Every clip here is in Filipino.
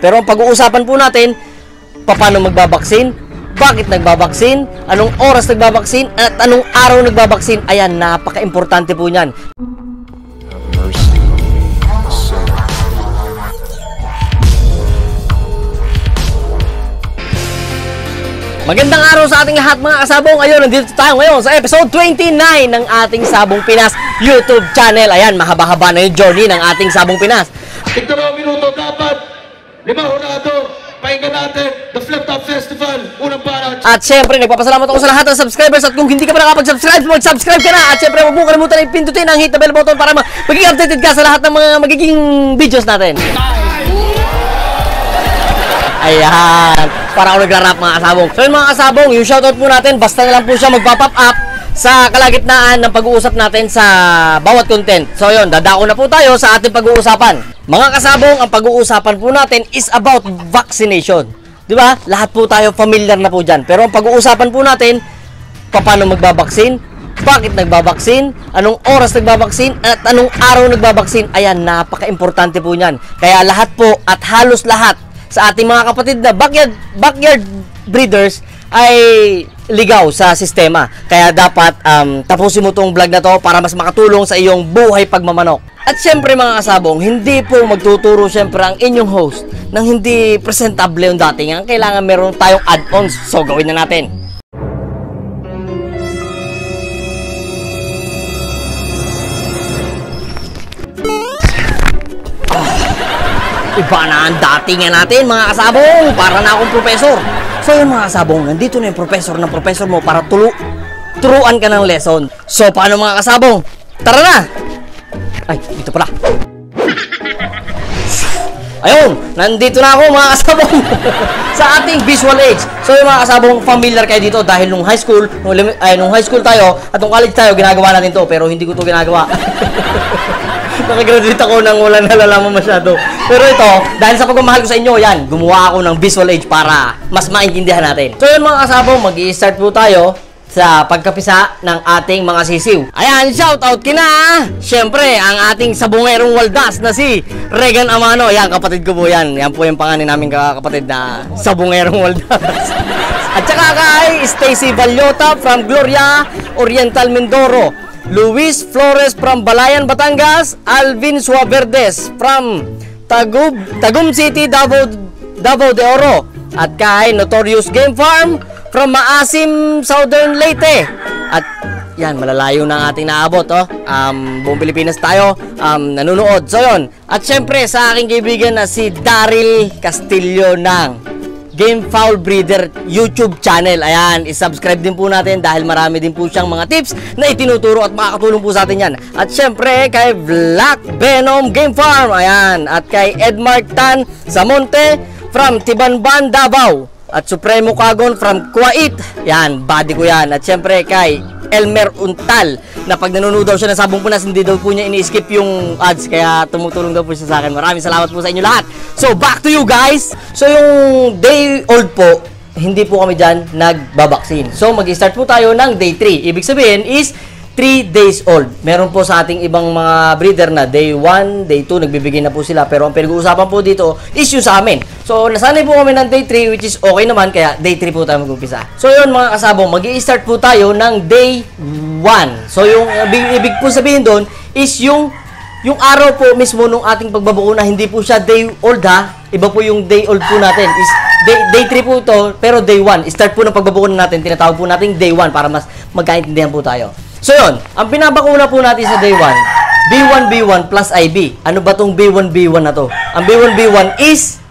Pero ang pag-uusapan po natin, paano magbabaksin, bakit nagbabaksin, anong oras nagbabaksin, at anong araw nagbabaksin. Ayan, napaka-importante po niyan. Magandang araw sa ating lahat mga kasabong. Ayun, nandito tayo ngayon sa episode 29 ng ating Sabong Pinas YouTube channel. Ayan, mahaba-haba na yung journey ng ating Sabong Pinas. 2 minuto dapat, 5 horado, pakinggan natin The Flip Top Festival, unang parang. At syempre, nagpapasalamat ako sa lahat ng subscribers. At kung hindi ka pa nakapag-subscribe, mag-subscribe ka na. At syempre, huwag mo kalimutan na pindutin ang hit the bell button para maging updated ka sa lahat ng mga magiging videos natin. Ayan, para ako nagra-rap mga kasabong. So yun mga kasabong, yung shoutout po natin, basta na lang po siya magpa-pop up sa kalagitnaan ng pag-uusap natin sa bawat content. So yun, dadako na po tayo sa ating pag-uusapan. Mga kasabong, ang pag-uusapan po natin is about vaccination. Diba? Lahat po tayo familiar na po dyan. Pero ang pag-uusapan po natin, paano magbabaksin, bakit nagbabaksin, anong oras nagbabaksin, at anong araw nagbabaksin. Ayan, napaka-importante po niyan. Kaya lahat po at halos lahat sa ating mga kapatid na backyard breeders ay ligaw sa sistema. Kaya dapat tapusin mo tong vlog na to para mas makatulong sa iyong buhay pagmamanok. At syempre mga kasabong, hindi po magtuturo syempre ang inyong host nang hindi presentable yung dating. Ang kailangan meron tayong add-ons. So gawin na natin. Iba na ang datingan natin mga kasabong. Para na akong professor. So yun mga kasabong, nandito na yung professor mo para turuan ka ng lesson. So paano mga kasabong? Tara na! Ay, dito pala. Ayun, nandito na ako mga kasabong sa ating visual age. So yung mga kasabong, familiar kayo dito dahil nung high school tayo at nung college tayo, ginagawa natin to. Pero hindi ko to ginagawa. Nakagraduate ako nang walang nalalaman masyado. Pero ito, dahil sa pagmamahal ko sa inyo, yan, gumawa ako ng visual age para mas maintindihan natin. So yun mga kasabong, mag-i-start po tayo sa pagkapisa ng ating mga sisiw. Ayan, shoutout kina! Siyempre, ang ating sabongerong waldas na si Regan Amano. Ayan, kapatid ko po yan. Yan po yung pangalan namin kapatid na sabongerong waldas. At saka kay Stacy Vallota from Gloria Oriental, Mindoro. Luis Flores from Balayan, Batangas. Alvin Suaverdes from Tagum City, Davao de Oro. At kay Notorious Game Farm from Maasim, Southern Leyte. At yan, malalayo na ang ating naabot, oh. Buong Pilipinas tayo nanonood. So yun. At syempre sa aking kaibigan na si Daryl Castillo ng Game Fowl Breeder YouTube channel. Ayan, isubscribe din po natin dahil marami din po siyang mga tips na itinuturo at makakatulong po sa atin yan. At syempre kay Black Venom Game Farm. Ayan, at kay Edmark Tan Samonte from Tibanban, Davao. At Supremo Kagon from Kuwait. Yan, body ko yan. At syempre kay Elmer Untal na pag nanonood daw siya ng Sabong Pinas, hindi daw po niya ini-skip yung ads. Kaya tumutulong daw po siya sa akin. Maraming salamat po sa inyo lahat. So back to you guys. So yung day old po, hindi po kami dyan nagbabaksin. So mag-start po tayo ng day 3. Ibig sabihin is 3 days old. Meron po sa ating ibang mga breeder na day 1, day 2, nagbibigay na po sila. Pero ang pinag-uusapan po dito is yung sa amin. So nasanay po kami ng day 3 which is okay naman. Kaya day 3 po tayo mag-umpisa. So yun mga kasabong, mag-i-start po tayo ng day 1. So yung ibig po sabihin doon is yung araw po mismo nung ating pagbabuo na hindi po siya day old ha. Iba po yung day old po natin is day 3 po ito pero day 1. Start po ng pagbabuo natin, tinatawag po natin day 1 para mas magkaintindihan po tayo. So yun, ang pinabakuna po natin sa day 1, B1B1 plus IB. Ano ba tong B1B1 na to? Ang B1B1 is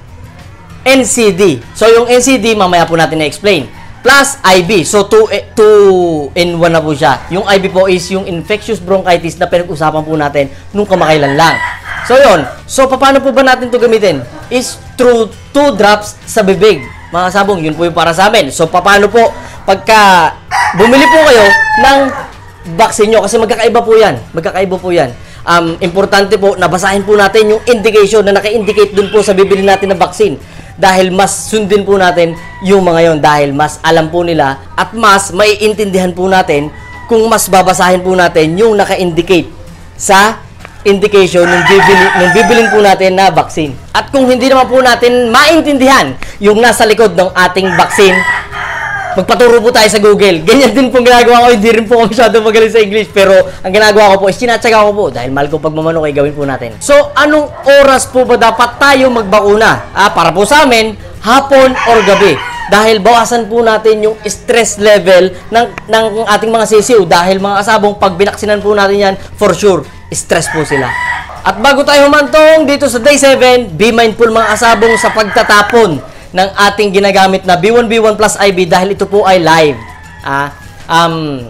NCD. So yung NCD, mamaya po natin na-explain. Plus IB. So 2 in 1 na po siya. Yung IB po is yung infectious bronchitis na pinag-usapan po natin nung kamakailan lang. So yun, so paano po ba natin to gamitin? Is through 2 drops sa bibig. Mga sabong, yun po yung para sa amin. So paano po pagka bumili po kayo ng vaccine nyo, kasi magkakaiba po yan. Importante po, nabasahin po natin yung indication na naka-indicate dun po sa bibili natin na vaccine. Dahil mas sundin po natin yung mga yon, dahil mas alam po nila at mas maiintindihan po natin kung mas babasahin po natin yung naka-indicate sa indication nung bibilin po natin na vaccine. At kung hindi naman po natin maintindihan yung nasa likod ng ating vaccine, magpaturo po tayo sa Google. Ganyan din pong ginagawa ko. Hindi rin po ako masyado magaling sa English. Pero ang ginagawa ko po is sinatsaga ko po. Dahil mahal ko pagmamanok ay gawin po natin. So, anong oras po ba dapat tayo magbakuna? Para po sa amin, hapon or gabi. Dahil bawasan po natin yung stress level ng ating mga sisiw. Dahil mga kasabong, pag binaksinan po natin yan, for sure, stress po sila. At bago tayo humantong dito sa Day 7, be mindful mga kasabong sa pagtatapon ng ating ginagamit na B1, B1 plus IB dahil ito po ay live.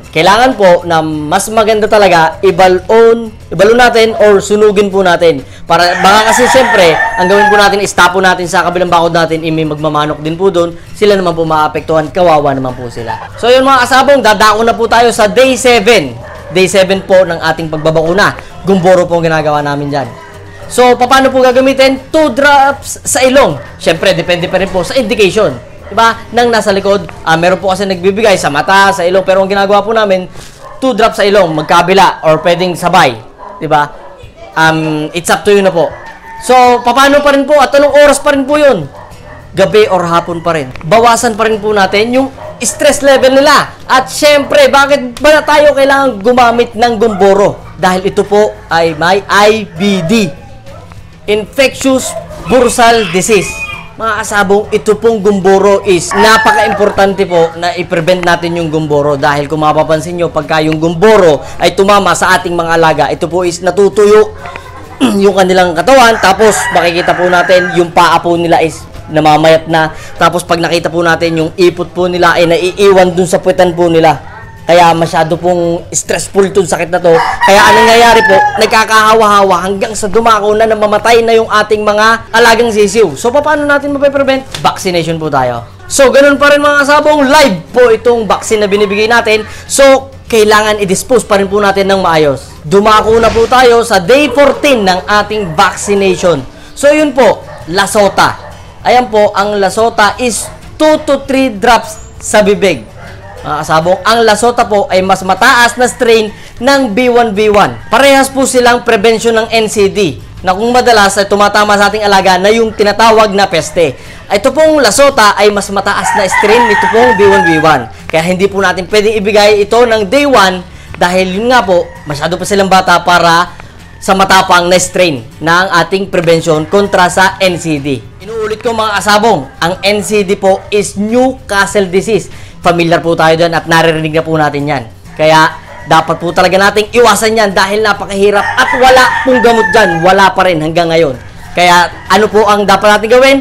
Kailangan po na mas maganda talaga ibalon natin or sunugin po natin. Para baka kasi siyempre, ang gawin po natin is tapo natin sa kabilang bakod natin, may magmamanok din po doon. Sila naman po maapektuhan, kawawa naman po sila. So yun mga kasabong, dadako na po tayo sa Day 7. Day 7 po ng ating pagbabakuna. Gumboro po ang ginagawa namin dyan. So, paano po gagamitin? 2 drops sa ilong. Siyempre, depende pa rin po sa indication. Diba? Nang nasa likod, meron po kasi nagbibigay sa mata, sa ilong. Pero ang ginagawa po namin, 2 drops sa ilong, magkabila, or pwedeng sabay. Diba? It's up to you na po. So, paano pa rin po? At anong oras pa rin po yun? Gabi or hapon pa rin. Bawasan pa rin po natin yung stress level nila. At syempre, bakit ba na tayo kailangan gumamit ng gumboro? Dahil ito po ay may IBD. Infectious Bursal Disease. Mga kasabong, ito pong gumboro is napaka-importante po na i-prevent natin yung gumboro. Dahil kung mapapansin nyo, pagka yung gumboro ay tumama sa ating mga alaga, ito po is natutuyo yung kanilang katawan. Tapos, makikita po natin, yung paa po nila is namamayat na. Tapos, pag nakita po natin, yung ipot po nila ay naiiwan dun sa puwetan po nila. Kaya masyado pong stressful itong sakit na to. Kaya anong nangyayari po, nagkakahawa-hawa hanggang sa dumako na namamatay na yung ating mga alagang sisiw. So, paano natin mape-prevent? Vaccination po tayo. So, ganun pa rin mga kasabong, live po itong vaccine na binibigay natin. So, kailangan i-dispose pa rin po natin ng maayos. Dumako na po tayo sa Day 14 ng ating vaccination. So, yun po, Lasota. Ayan po, ang Lasota is 2 to 3 drops sa bibig. Kasabong, ang Lasota po ay mas mataas na strain ng B1B1. Parehas po silang prevention ng NCD na kung madalas ay tumatama sa ating alaga na yung tinatawag na peste. Ito pong Lasota ay mas mataas na strain nito pong B1B1. Kaya hindi po natin pwedeng ibigay ito ng Day 1 dahil yun nga po, masyado pa silang bata para sa matapang na strain ng ating prevention kontra sa NCD. Inuulit ko mga kasabong, ang NCD po is Newcastle disease. Familiar po tayo doon at naririnig na po natin yan. Kaya dapat po talaga nating iwasan yan dahil napakahirap at wala pong gamot dyan. Wala pa rin hanggang ngayon. Kaya ano po ang dapat natin gawin?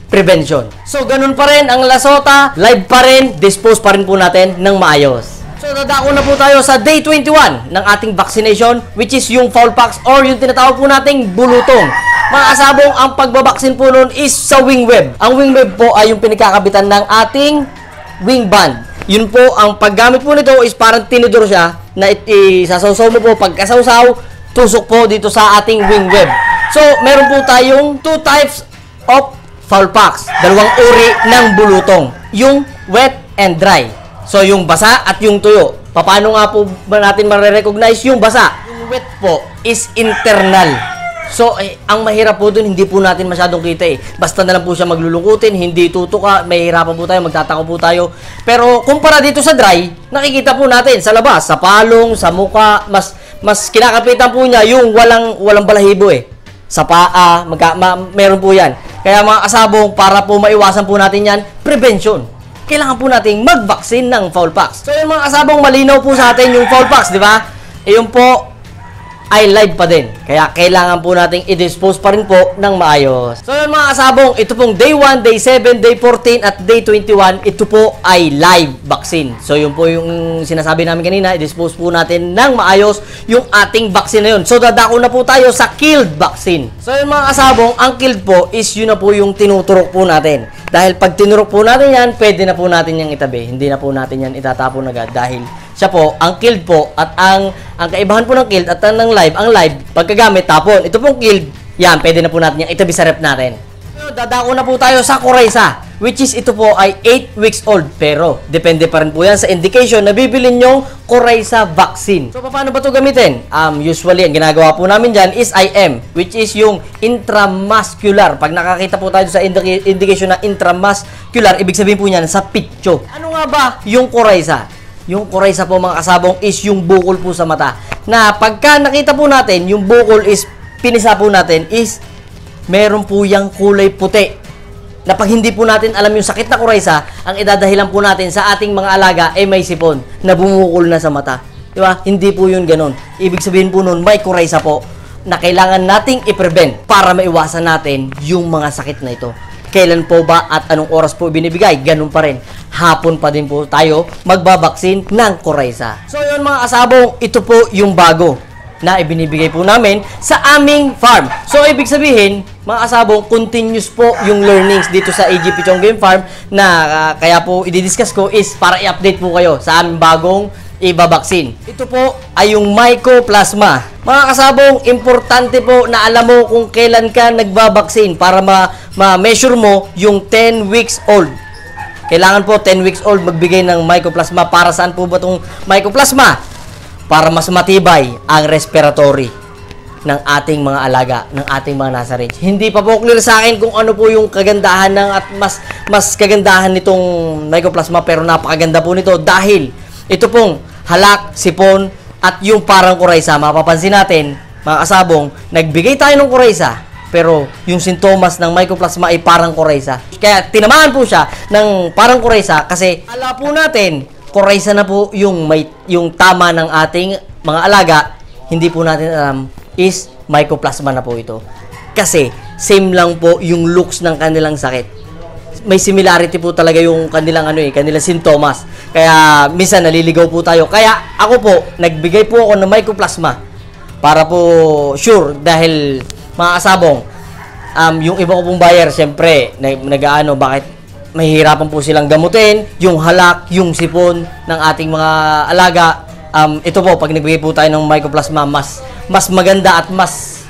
Prevention. So ganun pa rin ang Lasota, live pa rin, dispose pa rin po natin ng maayos. So dadako na po tayo sa Day 21 ng ating vaccination, which is yung fowl pox or yung tinatawag po nating bulutong. Mga kasabong, ang pagbabaksin po nun is sa wing web. Ang wing web po ay yung pinagkakabitan ng ating wing band. Yun po, ang paggamit po nito is parang tinidor siya na isasawsaw mo po. Pagkasawsaw, tusok po dito sa ating wing web. So, meron po tayong 2 types of fowl pox. Dalawang uri ng bulutong. Yung wet and dry. So, yung basa at yung tuyo. Paano nga po ba natin marirecognize yung basa? Yung wet po is internal. So, ang mahirap po dun, hindi po natin masyadong kita eh. Basta na lang po siya maglulukutin, hindi tutuka, mahirapan po tayo, magtataka po tayo. Pero, kumpara dito sa dry, nakikita po natin sa labas, sa palong, sa muka, mas kinakapitan po niya yung walang balahibo eh. Sa paa, meron po yan. Kaya mga kasabong, para po maiwasan po natin yan, prevention. Kailangan po nating mag-vaccine ng fowl pox. So, yung mga kasabong, malinaw po sa atin yung fowl pox, di ba? Yung po, ay live pa din. Kaya kailangan po nating i-dispose pa rin po ng maayos. So yun mga kasabong, ito pong Day 1, Day 7, Day 14 at Day 21, ito po ay live vaccine. So yun po yung sinasabi namin kanina, i-dispose po natin ng maayos yung ating vaccine na yun. So dadako na po tayo sa killed vaccine. So yun mga kasabong, ang killed po is yun na po yung tinuturok po natin. Dahil pag tinurok po natin yan, pwede na po natin yung itabi. Hindi na po natin yan itatapon agad dahil siya po, ang killed po at ang kaibahan po ng killed at ng live, ang live, pagkagamit tapon. Ito pong killed, yan, pwede na po natin yung itabi sa rep natin. So, dadako na po tayo sa Coryza. which is ito po ay 8 weeks old. Pero, depende pa rin po yan sa indication na bibili nyong Coryza vaccine. So, paano ba ito gamitin? Usually, ang ginagawa po namin dyan is IM, which is yung intramuscular. Pag nakakita po tayo sa indication na intramuscular, ibig sabihin po niyan sa pitcho. Ano nga ba yung Coryza? Yung Coryza po mga kasabong is yung bukol po sa mata. Na pagka nakita po natin, yung bukol is pinisa po natin is meron po yung kulay puti. Na pag hindi po natin alam yung sakit na Coryza, ang idadahilan po natin sa ating mga alaga ay may sipon na bumukol na sa mata. Di ba? Hindi po yun ganun. Ibig sabihin po nun, may Coryza po na kailangan nating i-prevent para maiwasan natin yung mga sakit na ito. Kailan po ba at anong oras po binibigay? Ganun pa rin. Hapon pa din po tayo magbabaksin ng Coryza. So yun mga kasabong, ito po yung bago na ibinibigay po namin sa aming farm. So ibig sabihin, mga kasabong, continuous po yung learnings dito sa AGP Chong Game Farm na kaya po i-discuss ko is para i-update po kayo sa aming bagong ibabaksin. Ito po ay yung Mycoplasma. Mga kasabong, importante po na alam mo kung kailan ka nagbabaksin para ma-measure mo yung 10 weeks old. Kailangan po 10 weeks old magbigay ng Mycoplasma. Para saan po ba itong Mycoplasma? Para mas matibay ang respiratory ng ating mga alaga, ng ating mga nasa range. Hindi pa po clear sa akin kung ano po yung kagandahan ng at mas kagandahan nitong Mycoplasma, pero napakaganda po nito dahil ito pong halak, sipon, at yung parang Coryza. Mapapansin natin, mga kasabong, nagbigay tayo ng Coryza, pero yung sintomas ng Mycoplasma ay parang Coryza. Kaya tinamaan po siya ng parang Coryza kasi ala po natin, Coryza na po yung tama ng ating mga alaga. Hindi po natin alam is Mycoplasma na po ito. Kasi same lang po yung looks ng kanilang sakit. May similarity po talaga yung kanilang kanilang sintomas. Kaya minsan naliligaw po tayo. Kaya ako po, nagbigay po ako ng Mycoplasma para po sure dahil mga kasabong, yung iba ko pong buyer, syempre, bakit mahihirapan po silang gamutin, yung halak, yung sipon ng ating mga alaga. Ito po, pag nagbigay po tayo ng Mycoplasma, mas maganda at mas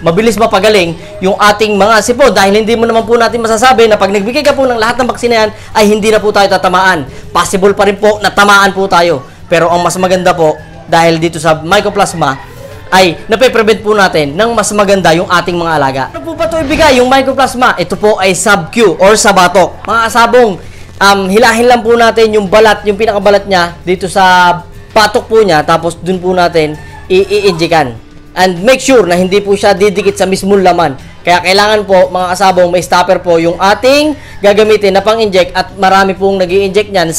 mabilis mapagaling yung ating mga sipon dahil hindi mo naman po natin masasabi na pag nagbigay ka po ng lahat ng vaksina yan ay hindi na po tayo tatamaan. Possible pa rin po na tamaan po tayo. Pero ang mas maganda po dahil dito sa Mycoplasma ay nape-prevent po natin ng mas maganda yung ating mga alaga. Ano po ba ito ibigay? Yung Mycoplasma, ito po ay sub-Q or sa batok. Mga kasabong, hilahin lang po natin yung balat, yung pinakabalat niya dito sa batok po niya, tapos dun po natin i-injekan. And make sure na hindi po siya didikit sa mismong laman. Kaya kailangan po, mga kasabong, may stopper po yung ating gagamitin na pang-inject at marami pong nag-i-inject niyan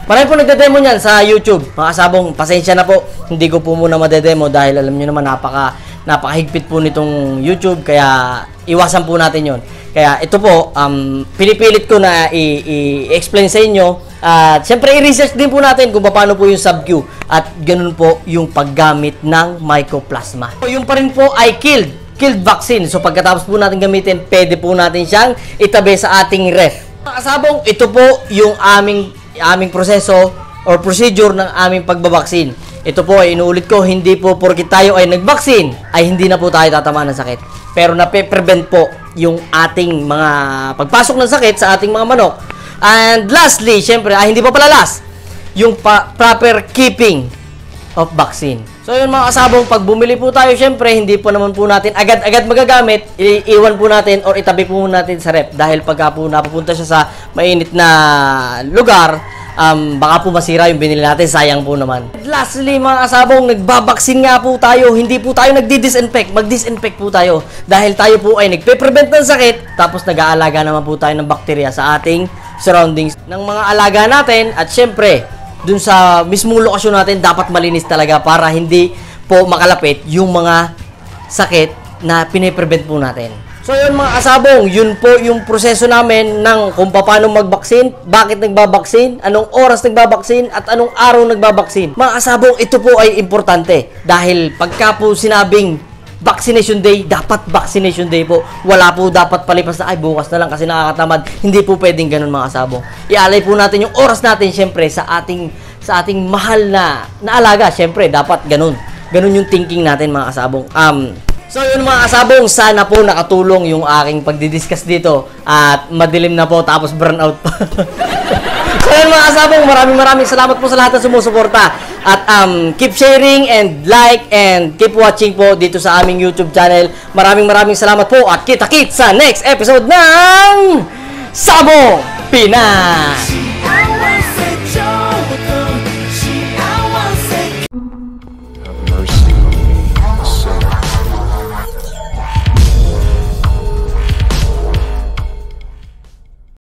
marami pong nagde-demo niyan sa YouTube. Mga kasabong, pasensya na po. Hindi ko po muna madedemo dahil alam niyo naman napakahigpit po nitong YouTube. Kaya iwasan po natin yon. Kaya ito po, pinipilit ko na i-explain sa inyo. At syempre, i-research din po natin kung paano po yung sub-Q. At ganun po yung paggamit ng Mycoplasma. So, yung pa rin po ay killed vaccine. So, pagkatapos po natin gamitin, pwede po natin siyang itabi sa ating ref. Mga kasabong, ito po yung aming proseso or procedure ng aming pagbabaksin. Ito po ay inuulit ko, hindi po porkit tayo ay nagbaksin, ay hindi na po tayo tatamaan ng sakit. Pero nape-prevent po yung ating mga pagpasok ng sakit sa ating mga manok. And lastly, syempre, hindi pa pala last, yung proper keeping of vaccine. So yun mga kasabong, pag bumili po tayo, syempre, hindi po naman po natin agad-agad magagamit, iiwan po natin or itabi po natin sa rep. Dahil pagka po napupunta siya sa mainit na lugar, baka po masira yung binili natin, sayang po naman. Lastly mga kasabong, nagbabaksin nga po tayo, hindi po tayo nagdi-disinfect, mag-disinfect po tayo. Dahil tayo po ay nagpe-prevent ng sakit, tapos nag-aalaga naman po tayo ng bakterya sa ating surroundings ng mga alaga natin. At syempre, dun sa mismong lokasyon natin, dapat malinis talaga para hindi po makalapit yung mga sakit na pine-prevent po natin. So yun mga kasabong, yun po yung proseso namin ng kung paano magbaksin, bakit nagbabaksin, anong oras nagbabaksin, at anong araw nagbabaksin. Mga kasabong, ito po ay importante dahil pagka po sinabing vaccination day, dapat vaccination day po. Wala po dapat palipas na, ay bukas na lang kasi nakakatamad. Hindi po pwedeng ganun mga kasabong. Ialay po natin yung oras natin syempre sa ating mahal na alaga. Syempre, dapat ganun. Ganun yung thinking natin mga kasabong. So yun mga kasabong, sana po nakatulong yung aking pagdidiscuss dito at madilim na po tapos burnout pa. So yun mga kasabong, maraming salamat po sa lahat ng sumusuporta at keep sharing and like and keep watching po dito sa aming YouTube channel. Maraming salamat po at kita-kits sa next episode ng Sabong Pinas!